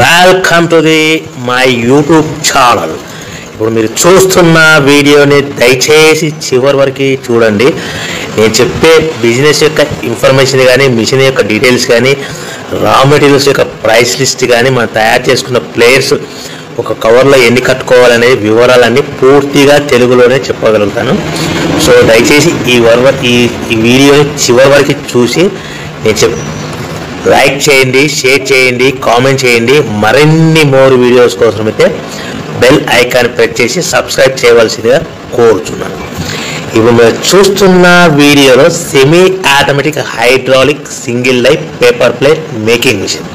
Welcome to my YouTube channel. ఇప్పుడు మీరు చూస్తున్న వీడియోని దయచేసి చివరి వరకు చూడండి. నేను చెప్పే బిజినెస్ యొక్క ఇన్ఫర్మేషన్ కానీ, మిషన్ యొక్క డీటెయిల్స్ కానీ, రా మెటీరియల్స్ యొక్క ప్రైస్ లిస్ట్ కానీ, మనం తయారు చేసుకున్న ప్లేయర్స్ ఒక కవర్లో ఎన్ని కట్టుకోవాలనే వివరాలన్నీ పూర్తిగా తెలుగులోనే చెప్పగలుగుతాను. సో దయచేసి ఈ వీడియోని చివరి వరకు చూసి నేను లైక్ చేయండి, షేర్ చేయండి, కామెంట్ చేయండి. మరిన్ని మోర్ వీడియోస్ కోసం అయితే బెల్ ఐకాన్ ప్రెస్ చేసి సబ్స్క్రైబ్ చేయవలసిందిగా కోరుచున్నాను. ఇప్పుడు మీరు చూస్తున్న వీడియోలో semi automatic hydraulic single life paper plate making machine.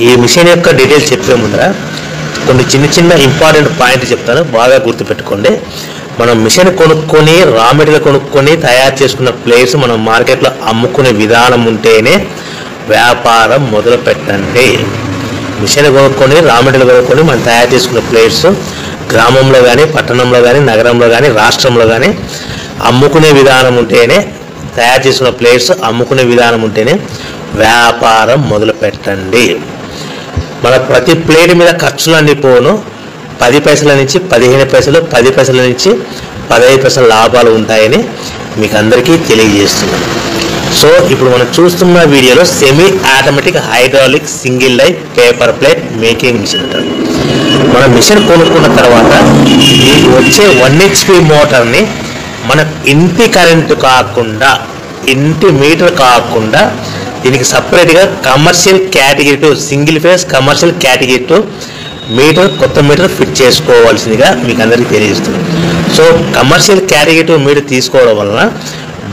ఈ మిషన్ యొక్క డీటెయిల్స్ చెప్పే ముందర కొన్ని చిన్న ఇంపార్టెంట్ పాయింట్ చెప్తాను, బాగా గుర్తుపెట్టుకోండి. మనం మిషన్ కొనుక్కొని, రా మెటీరియల్ కొనుక్కొని తయారు చేసుకున్న ప్లేస్ మనం మార్కెట్లో అమ్ముకునే విధానం ఉంటేనే వ్యాపారం మొదలు పెట్టండి. మిషన్ కొనుక్కొని, రా మెటీరియల్ కొనుక్కొని మనం తయారు చేసుకున్న ప్లేట్స్ గ్రామంలో కానీ, పట్టణంలో కానీ, నగరంలో కానీ, రాష్ట్రంలో కానీ అమ్ముకునే విధానం ఉంటేనే, తయారు చేసుకున్న ప్లేట్స్ అమ్ముకునే విధానం ఉంటేనే వ్యాపారం మొదలు పెట్టండి. మన ప్రతి ప్లేట్ మీద ఖర్చులన్నీ పోను 10 పైసల నుంచి 15 పైసలు, 10 పైసల నుంచి 15 పైసల లాభాలు ఉంటాయని మీకు అందరికీ తెలియజేస్తున్నాను. సో ఇప్పుడు మనం చూస్తున్న వీడియోలో semi automatic hydraulic single life paper plate making machine అంటారు. మనం మిషన్ కొనుక్కున్న తర్వాత మీకు వచ్చే 1 HP మోటార్ని మన ఇంటి కరెంటు కాకుండా, ఇంటి మీటర్ కాకుండా దీనికి సపరేట్గా commercial category 2 single phase commercial category 2 meter, కొత్త మీటర్ ఫిట్ చేసుకోవాల్సిందిగా మీకు అందరికీ తెలియజేస్తుంది. సో కమర్షియల్ కేటగిరీ 2 మీటర్ తీసుకోవడం వలన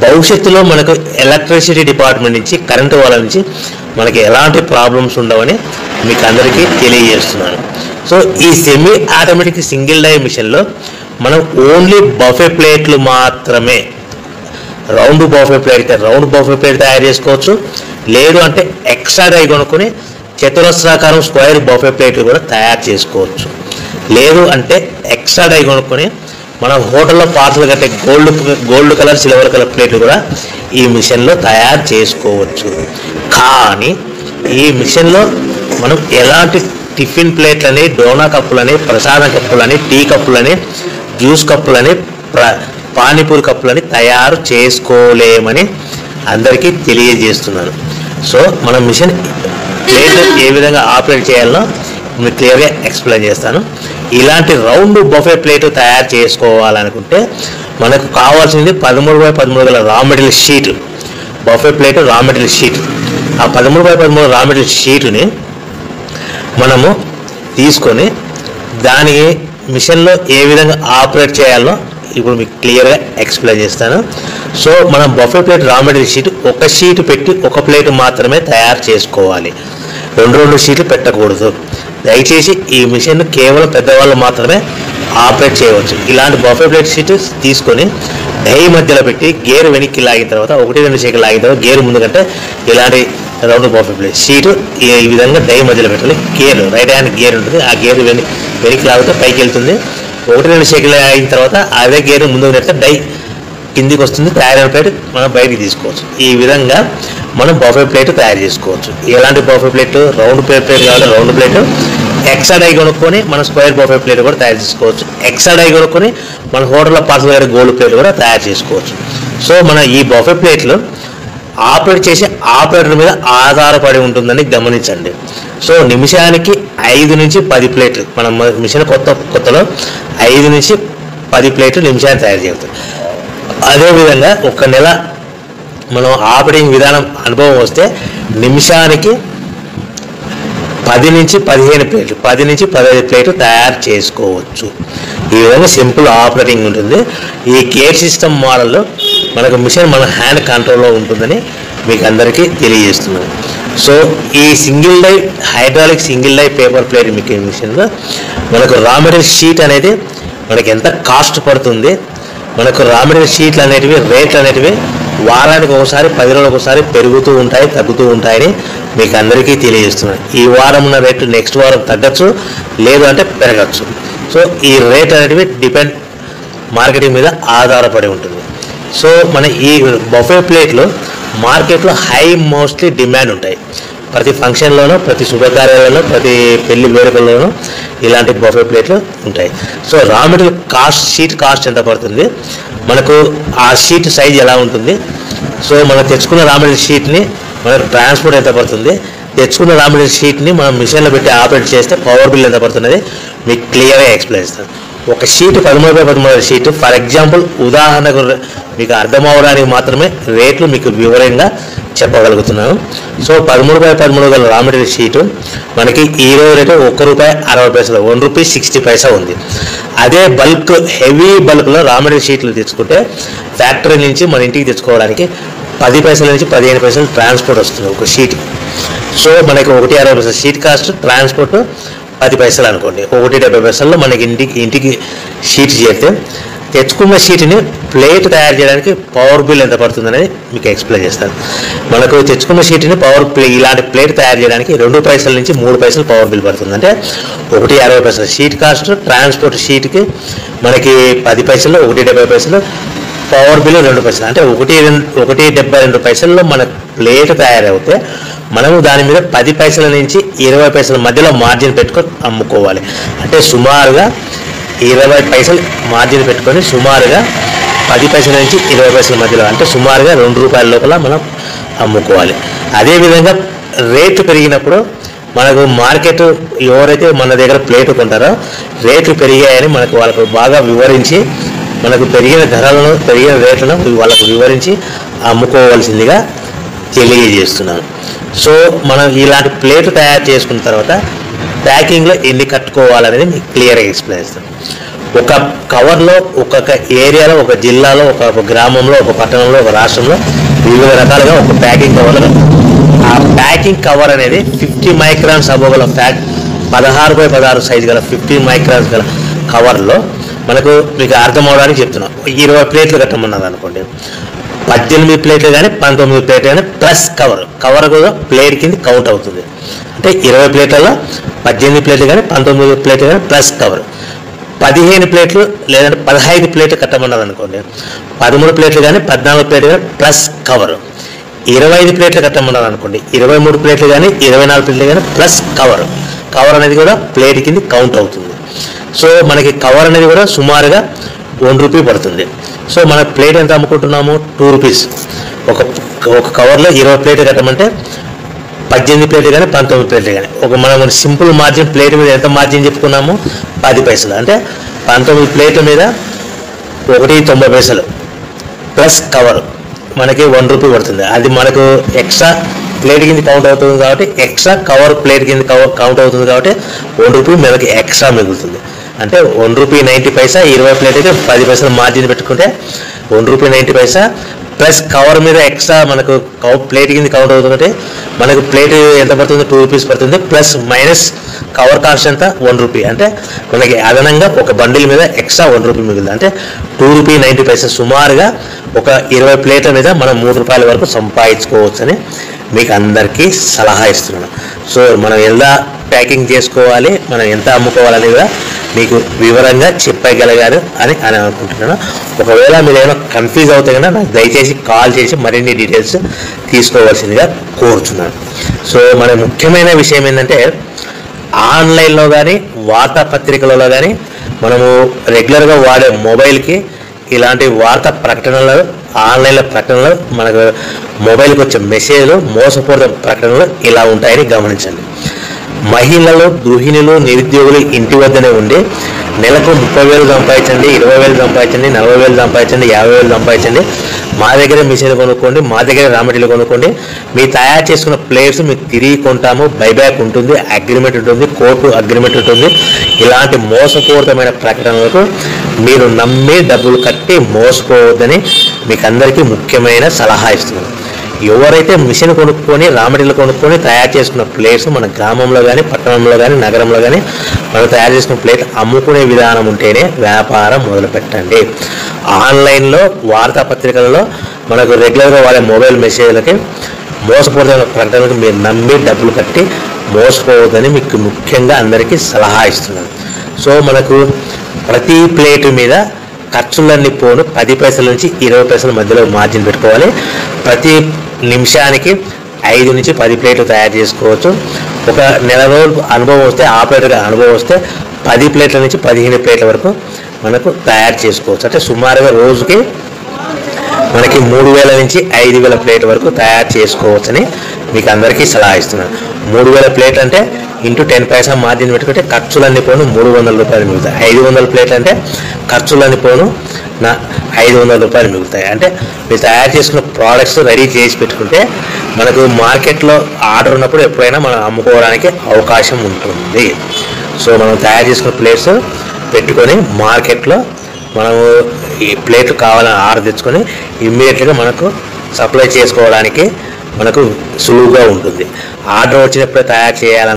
భవిష్యత్తులో మనకు ఎలక్ట్రిసిటీ డిపార్ట్మెంట్ నుంచి, కరెంటు వాళ్ళ నుంచి మనకి ఎలాంటి ప్రాబ్లమ్స్ ఉండవని మీకు అందరికీ తెలియజేస్తున్నాను. సో ఈ సెమీ ఆటోమేటిక్ సింగిల్ డై మిషన్లో మనం ఓన్లీ బఫే ప్లేట్లు మాత్రమే, రౌండ్ బఫే ప్లేట్ అయితే రౌండ్ బఫే ప్లేట్ తయారు చేసుకోవచ్చు. లేదు అంటే ఎక్స్ట్రా డై కొనుక్కొని చతురస్రాకారం స్క్వేర్ బఫే ప్లేట్లు కూడా తయారు చేసుకోవచ్చు. లేదు అంటే ఎక్స్ట్రా డై కొనుక్కొని మనం హోటల్లో పార్సల్ కట్టే గోల్డ్ కలర్, సిల్వర్ కలర్ ప్లేట్లు కూడా ఈ మిషన్లో తయారు చేసుకోవచ్చు. కానీ ఈ మిషన్లో మనం ఎలాంటి టిఫిన్ ప్లేట్లని, డోనా కప్పులని, ప్రసాదం కప్పులని, టీ కప్పులని, జ్యూస్ కప్పులని, పానీపూరి కప్పులని తయారు చేసుకోలేమని అందరికీ తెలియజేస్తున్నాను. సో మన మిషన్ ప్లేట్ ఏ విధంగా ఆపరేట్ చేయాలో మీకు క్లియర్గా ఎక్స్ప్లెయిన్ చేస్తాను. ఇలాంటి రౌండ్ బఫే ప్లేట్ తయారు చేసుకోవాలనుకుంటే మనకు కావాల్సింది 13x13 గల raw material sheet, buffet plate raw material sheet. ఆ 13x13 రా మెటీరియల్ షీటుని మనము తీసుకొని దానికి మిషన్లో ఏ విధంగా ఆపరేట్ చేయాలో ఇప్పుడు మీకు క్లియర్గా ఎక్స్ప్లెయిన్ చేస్తాను. సో మనం buffet plate raw material sheet ఒక షీట్ పెట్టి ఒక ప్లేట్ మాత్రమే తయారు చేసుకోవాలి, 2 షీట్లు పెట్టకూడదు. దయచేసి ఈ మిషన్ కేవలం పెద్దవాళ్ళు మాత్రమే ఆపరేట్ చేయవచ్చు. ఇలాంటి బఫే ప్లేట్ షీట్ తీసుకొని డై మధ్యలో పెట్టి గేర్ వెనక్కి లాగిన తర్వాత 1-2 సెకండ్లు లాగిన తర్వాత గేర్ ముందు కంటే ఇలాంటి రౌండ్ బఫే ప్లేట్ షీట్ ఈ విధంగా డై మధ్యలో పెట్టాలి. గేర్ రైట్ హ్యాండ్ గేర్ ఉంటుంది, ఆ గేర్ వెనక్కి లాగితే పైకి వెళ్తుంది. 1-2 సెకండ్లు అయిన తర్వాత అదే గేర్ ముందుకు నెడితే డై కిందికి వస్తుంది. తయారైన ప్లేట్ మనం బయటికి తీసుకోవచ్చు. ఈ విధంగా మనం బఫే ప్లేట్ తయారు చేసుకోవచ్చు. ఎలాంటి బఫే ప్లేట్, రౌండ్ ప్లేట్ కావాలి రౌండ్ ప్లేట్, ఎక్స్ట్రా డై కొనుక్కొని మనం స్క్వేర్ బఫే ప్లేట్ కూడా తయారు చేసుకోవచ్చు. ఎక్స్ట్రా డై కొనుక్కొని మన హోటల్లో పార్సల్ గారి గోల్డ్ ప్లేట్ కూడా తయారు చేసుకోవచ్చు. సో మన ఈ బఫే ప్లేట్లు ఆపరేట్ చేసే ఆపరేటర్ మీద ఆధారపడి ఉంటుందని గమనించండి. సో నిమిషానికి 5 నుంచి 10 ప్లేట్లు, మనం మిషన్ కొత్తలో 5 నుంచి 10 ప్లేట్లు నిమిషానికి తయారు చేస్తాం. అదేవిధంగా 1 నెల మనం ఆపరేటింగ్ విధానం అనుభవం వస్తే నిమిషానికి 10 నుంచి 15 ప్లేట్లు, 10 నుంచి 15 ప్లేట్లు తయారు చేసుకోవచ్చు. ఈ విధంగా సింపుల్ ఆపరేటింగ్ ఉంటుంది. ఈ గేర్ సిస్టమ్ మోడల్లో మనకు మిషన్ మన హ్యాండ్ కంట్రోల్లో ఉంటుందని మీకు అందరికీ తెలియజేస్తున్నాను. సో ఈ single die hydraulic single die paper plate making మిషన్లో మనకు రా మెటీరియల్ షీట్ అనేది మనకి ఎంత కాస్ట్ పడుతుంది, మనకు రా మెటీరియల్ షీట్లు అనేటివి, రేట్లు అనేటివి వారానికి ఒకసారి, 10 రోజులకు ఒకసారి పెరుగుతూ ఉంటాయి, తగ్గుతూ ఉంటాయని మీకు అందరికీ తెలియజేస్తున్నాను. ఈ వారం ఉన్న రేట్లు నెక్స్ట్ వారం తగ్గచ్చు, లేదు అంటే పెరగచ్చు. సో ఈ రేట్ అనేటివి డిపెండ్ మార్కెటింగ్ మీద ఆధారపడి ఉంటుంది. సో మన ఈ బఫే ప్లేట్లు మార్కెట్లో మోస్ట్లీ డిమాండ్ ఉంటాయి. ప్రతి ఫంక్షన్లోనూ, ప్రతి శుభకార్యాలలో, ప్రతి పెళ్లి వేడుకల్లోనూ ఇలాంటి బఫే ప్లేట్లు ఉంటాయి. So raw material cost, sheet cost ఎంత పడుతుంది, మనకు ఆ షీట్ సైజ్ ఎలా ఉంటుంది, సో మనం తెచ్చుకున్న రా మెటీరియల్ షీట్ని మనకు ట్రాన్స్పోర్ట్ ఎంత పడుతుంది, తెచ్చుకున్న రా మెటీరియల్ షీట్ని మనం మిషన్లో పెట్టి ఆపరేట్ చేస్తే పవర్ బిల్ ఎంత పడుతున్నది మీకు క్లియర్గా ఎక్స్ప్లెయిన్ చేస్తాను. ఒక sheet 13x13 sheet, for example ఉదాహరణకు మీకు అర్థం అవడానికి మాత్రమే రేట్లు మీకు వివరంగా చెప్పగలుగుతున్నాను. సో 13x13 గల రా మెటీరియల్ షీటు మనకి ఈరోజు రేటు ₹1.60, ₹1.60 ఉంది. అదే బల్క్, హెవీ బల్క్లో రా మెటీరియల్ షీట్లు తెచ్చుకుంటే ఫ్యాక్టరీ నుంచి మన ఇంటికి తెచ్చుకోవడానికి 10 పైసల నుంచి 15 పైసలు ట్రాన్స్పోర్ట్ వస్తుంది ఒక షీట్. సో మనకి ₹1.60 షీట్ కాస్ట్, ట్రాన్స్పోర్ట్ 10 పైసలు అనుకోండి, ₹1.70 మనకి ఇంటికి షీట్ చేస్తే తెచ్చుకున్న షీట్ని ప్లేట్ తయారు చేయడానికి పవర్ బిల్ ఎంత పడుతుంది అనేది మీకు ఎక్స్ప్లెయిన్ చేస్తాను. మనకు తెచ్చుకున్న షీట్ని ఇలాంటి ప్లేట్ తయారు చేయడానికి 2 పైసల నుంచి 3 పైసలు పవర్ బిల్ పడుతుంది. అంటే ₹1.60 షీట్ కాస్ట్, ట్రాన్స్పోర్ట్ షీట్కి మనకి 10 పైసలు, ₹1.70 పవర్ బిల్ 2 పైసలు, అంటే ₹1.72 మన ప్లేట్ తయారైతే మనము దాని మీద 10 పైసల నుంచి 20 పైసల మధ్యలో మార్జిన్ పెట్టుకొని అమ్ముకోవాలి. అంటే సుమారుగా 20 పైసలు మార్జిన్ పెట్టుకొని సుమారుగా 10 పైసల నుంచి 20 పైసల మధ్యలో, అంటే సుమారుగా ₹2 లోపల మనం అమ్ముకోవాలి. అదేవిధంగా రేట్లు పెరిగినప్పుడు మనకు మార్కెట్, ఎవరైతే మన దగ్గర ప్లేట్ కొంటారో రేట్లు పెరిగాయని మనకు వాళ్ళకు బాగా వివరించి, మనకు పెరిగిన ధరలను, పెరిగిన రేట్లను వాళ్ళకు వివరించి అమ్ముకోవాల్సిందిగా తెలియజేస్తున్నాను. సో మనం ఇలాంటి ప్లేట్ తయారు చేసుకున్న తర్వాత ప్యాకింగ్లో ఎన్ని కట్టుకోవాలనేది మీకు క్లియర్గా ఎక్స్ప్లెయిన్ చేస్తాను. ఒక కవర్లో, ఒక్కొక్క ఏరియాలో, ఒక జిల్లాలో, ఒక గ్రామంలో, ఒక పట్టణంలో, ఒక రాష్ట్రంలో వివిధ రకాలుగా ఒక ప్యాకింగ్ కవర్లో, ఆ ప్యాకింగ్ కవర్ అనేది 50 మైక్రాన్స్ అబోగల 16x16 సైజు గల 50 మైక్రాన్స్ గల కవర్లో మనకు మీకు అర్థం అవడానికి చెప్తున్నాం. 20 ప్లేట్లు కట్టమన్నది అనుకోండి, 18 ప్లేట్లు కానీ 19 ప్లేట్లు కానీ ప్లస్ కవర్ కూడా ప్లేట్ కింద కౌంట్ అవుతుంది. అంటే 20 ప్లేట్లలో 18 ప్లేట్లు కానీ 19 ప్లేట్లు కానీ ప్లస్ కవర్. 15 ప్లేట్లు లేదంటే 15 ప్లేట్లు కట్టమన్నది అనుకోండి, 13 ప్లేట్లు కానీ 14 ప్లేట్లు కానీ ప్లస్ కవర్. 25 ప్లేట్లు కట్టమన్నది అనుకోండి, 23 ప్లేట్లు కానీ 24 ప్లేట్లు కానీ ప్లస్ కవర్ అనేది కూడా ప్లేట్ కింద కౌంట్ అవుతుంది. సో మనకి కవర్ అనేది కూడా సుమారుగా ₹1 పడుతుంది. సో మన ప్లేట్ ఎంత అమ్ముకుంటున్నాము, ₹2. ఒక కవర్లో 20 ప్లేట్లు కట్టమంటే 18 ప్లేట్లు కానీ 19 ప్లేట్లు కానీ మనం సింపుల్ మార్జిన్ ప్లేట్ మీద ఎంత మార్జిన్ చెప్పుకున్నాము, 10 పైసలు. అంటే 19 ప్లేట్ల మీద ₹1.90 ప్లస్ కవర్ మనకి ₹1 పడుతుంది. అది మనకు ఎక్స్ట్రా ప్లేట్ కింద కౌంట్ అవుతుంది కాబట్టి, ఎక్స్ట్రా కవర్ ప్లేట్ కింద కౌంట్ అవుతుంది కాబట్టి ₹1 మనకి ఎక్స్ట్రా మిగులుతుంది. అంటే ₹1.90, 20 ప్లేట్ అయితే 10 పైసలు మార్జిన్ పెట్టుకుంటే ₹1.90 ప్లస్ కవర్ మీద ఎక్స్ట్రా మనకు ప్లేట్ కింద కౌంట్ అవుతుందంటే మనకు ప్లేట్ ఎంత పడుతుంది, ₹2 పడుతుంది. ప్లస్ మైనస్ కవర్ కాస్ట్ ఎంత, ₹1. అంటే మనకి అదనంగా ఒక బండిల్ మీద ఎక్స్ట్రా ₹1 మిగులుతుంది. అంటే ₹2.90 సుమారుగా ఒక 20 ప్లేట్ల మీద మనం ₹3 వరకు సంపాదించుకోవచ్చని మీకు అందరికీ సలహా ఇస్తున్నాను. సో మనం ఎలా ప్యాకింగ్ చేసుకోవాలి, మనం ఎంత అమ్ముకోవాలని కూడా మీకు వివరంగా చెప్పగలిగారు అని అనుకుంటున్నాను. ఒకవేళ మీరు ఏమైనా కన్ఫ్యూజ్ అవుతే కనుక నాకు దయచేసి కాల్ చేసి మరిన్ని డీటెయిల్స్ తీసుకోవాల్సిందిగా కోరుచున్నాను. సో మన ముఖ్యమైన విషయం ఏంటంటే, ఆన్లైన్లో కానీ వార్తాపత్రికలలో కానీ మనము రెగ్యులర్గా వాడే మొబైల్కి ఇలాంటి వార్తా ప్రకటనలు, ఆన్లైన్లో ప్రకటనలు, మనకు మొబైల్కి వచ్చే మెసేజ్లు, మోసపూరిత ప్రకటనలు ఇలా ఉంటాయని గమనించండి. మహిళలు, గృహిణులు, నిరుద్యోగులు ఇంటి వద్దనే ఉండి నెలకు 30,000 సంపాదించండి, 20,000 సంపాదించండి, 40,000 సంపాదించండి, 50,000 సంపాదించండి, మా దగ్గర మిషన్ కొనుక్కోండి, మా దగ్గర రా మెటీరియల్ కొనుక్కోండి, మీ తయారు చేసుకున్న ప్లేట్స్ మీకు తిరిగి కొంటాము, బైబ్యాక్ ఉంటుంది, అగ్రిమెంట్ ఉంటుంది, కోర్టు అగ్రిమెంట్ ఉంటుంది. ఇలాంటి మోసపూరితమైన ప్రకటనలకు మీరు నమ్మి డబ్బులు కట్టి మోసపోవద్దని మీకు అందరికీ ముఖ్యమైన సలహా ఇస్తున్నాను. ఎవరైతే మిషన్ కొనుక్కొని, రా మెటీరియల్ కొనుక్కొని తయారు చేసుకున్న ప్లేట్స్ మన గ్రామంలో కానీ, పట్టణంలో కానీ, నగరంలో కానీ మనం తయారు చేసుకున్న ప్లేట్ అమ్ముకునే విధానం ఉంటేనే వ్యాపారం మొదలు పెట్టండి. ఆన్లైన్లో వార్తాపత్రికలలో మనకు రెగ్యులర్గా వాడే మొబైల్ మెసేజ్లకి మోసపూరితమైన ప్రకటనలకు మీరు నమ్మి డబ్బులు కట్టి మోసపోవద్దని మీకు ముఖ్యంగా అందరికీ సలహా ఇస్తున్నాను. సో మనకు ప్రతి ప్లేటు మీద ఖర్చులన్నీ పోను 10 పైసల నుంచి 20 పైసల మధ్యలో మార్జిన్ పెట్టుకోవాలి. ప్రతి నిమిషానికి 5 నుంచి 10 ప్లేట్లు తయారు చేసుకోవచ్చు. ఒక నెల రోజులు అనుభవం వస్తే, ఆపరేటర్గా అనుభవం వస్తే 10 ప్లేట్ల నుంచి 15 ప్లేట్ల వరకు మనకు తయారు చేసుకోవచ్చు. అంటే సుమారుగా రోజుకి మనకి 3000 నుంచి 5000 ప్లేట్ల వరకు తయారు చేసుకోవచ్చని మీకు అందరికీ సలహా ఇస్తున్నాను. 3000 ప్లేట్లు అంటే ఇంటూ 10 పైసా మార్జిన్ పెట్టుకుంటే ఖర్చులన్నీ పోను 300 రూపాయలు మిగులుతాయి. 500 ప్లేట్లు అంటే ఖర్చులన్నీ పోను 500 రూపాయలు మిగులుతాయి. అంటే మీరు తయారు చేసుకున్న ప్రోడక్ట్స్ రెడీ చేసి పెట్టుకుంటే మనకు మార్కెట్లో ఆర్డర్ ఉన్నప్పుడు ఎప్పుడైనా మనం అమ్ముకోవడానికి అవకాశం ఉంటుంది. సో మనం తయారు చేసుకున్న ప్లేట్స్ పెట్టుకొని మార్కెట్లో మనము ఈ ప్లేట్లు కావాలని ఆర్డర్ తెచ్చుకొని ఇమ్మీడియట్గా మనకు సప్లై చేసుకోవడానికి మనకు సులువుగా ఉంటుంది. ఆర్డర్ వచ్చినప్పుడే తయారు చేయాలని